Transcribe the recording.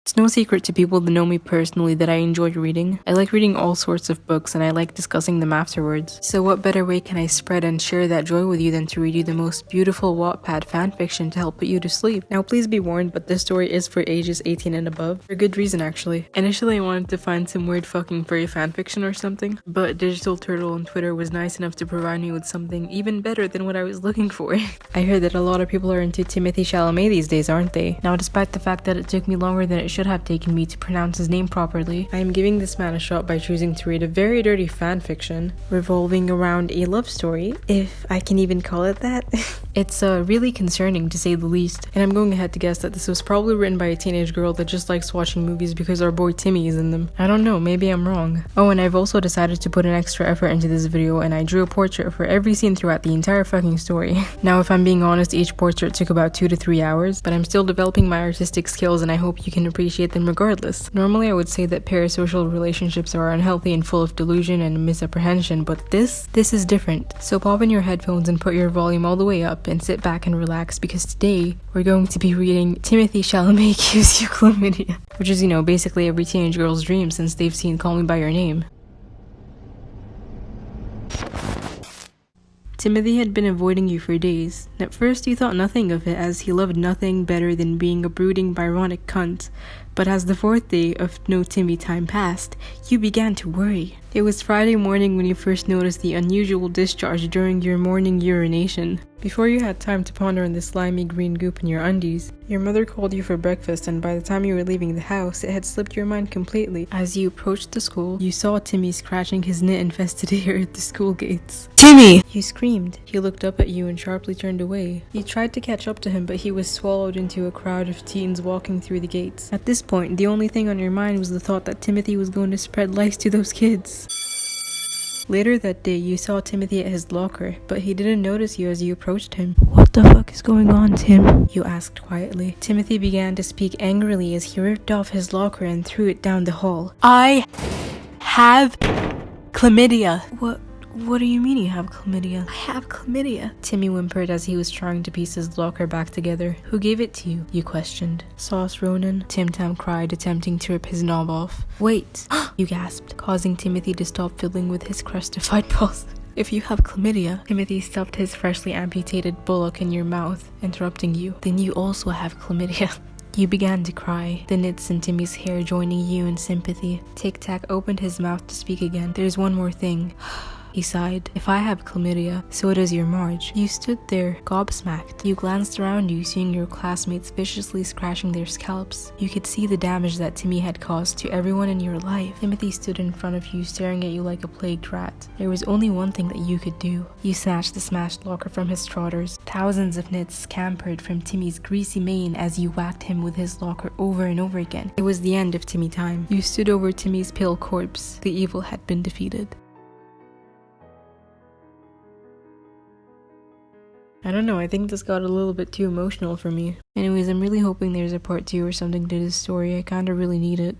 It's no secret to people that know me personally that I enjoy reading. I like reading all sorts of books and I like discussing them afterwards. So what better way can I spread and share that joy with you than to read you the most beautiful Wattpad fanfiction to help put you to sleep. Now please be warned, but this story is for ages 18 and above. For good reason actually. Initially I wanted to find some weird fucking furry fanfiction or something, but Digital Turtle on Twitter was nice enough to provide me with something even better than what I was looking for. I heard that a lot of people are into Timothée Chalamet these days, aren't they? Now despite the fact that it took me longer than it should have taken me to pronounce his name properly, I am giving this man a shot by choosing to read a very dirty fanfiction revolving around a love story, if I can even call it that. It's really concerning to say the least, and I'm going ahead to guess that this was probably written by a teenage girl that just likes watching movies because our boy Timmy is in them. I don't know, maybe I'm wrong. Oh, and I've also decided to put an extra effort into this video and I drew a portrait for every scene throughout the entire fucking story. Now if I'm being honest, each portrait took about 2 to 3 hours, but I'm still developing my artistic skills and I hope you can appreciate them regardless. Normally I would say that parasocial relationships are unhealthy and full of delusion and misapprehension, but this is different. So pop in your headphones and put your volume all the way up and sit back and relax, because today we're going to be reading Timothée Chalamet Gives You Chlamydia, which is, you know, basically every teenage girl's dream since they've seen Call Me By Your Name. Timothy had been avoiding you for days. At first you thought nothing of it, as he loved nothing better than being a brooding, Byronic cunt. But as the 4th day of no Timmy time passed, you began to worry. It was Friday morning when you first noticed the unusual discharge during your morning urination. Before you had time to ponder on the slimy green goop in your undies, your mother called you for breakfast, and by the time you were leaving the house, it had slipped your mind completely. As you approached the school, you saw Timmy scratching his knit-infested ear at the school gates. Timmy! You screamed. He looked up at you and sharply turned away. You tried to catch up to him, but he was swallowed into a crowd of teens walking through the gates. At this point, the only thing on your mind was the thought that Timothy was going to spread lice to those kids. Later that day, you saw Timothy at his locker, but he didn't notice you as you approached him. "What the fuck is going on, Tim?" you asked quietly. Timothy began to speak angrily as he ripped off his locker and threw it down the hall. "I have chlamydia." What do you mean you have chlamydia? "I have chlamydia," Timmy whimpered as he was trying to piece his locker back together. "Who gave it to you?" you questioned. "Sauce Ronan," Tim Tam cried, attempting to rip his knob off. "Wait," you gasped, causing Timothy to stop fiddling with his crustified balls. "If you have chlamydia," Timothy stuffed his freshly amputated bullock in your mouth, interrupting you, "then you also have chlamydia." You began to cry, the knits in Timmy's hair joining you in sympathy. Tic-Tac opened his mouth to speak again. "There's one more thing," he sighed. "If I have chlamydia, so does your Marge." You stood there, gobsmacked. You glanced around you, seeing your classmates viciously scratching their scalps. You could see the damage that Timmy had caused to everyone in your life. Timothy stood in front of you, staring at you like a plagued rat. There was only one thing that you could do. You snatched the smashed locker from his trotters. Thousands of nits scampered from Timmy's greasy mane as you whacked him with his locker over and over again. It was the end of Timmy time. You stood over Timmy's pale corpse. The evil had been defeated. I don't know, I think this got a little bit too emotional for me. Anyways, I'm really hoping there's a part 2 or something to this story. I kinda really need it.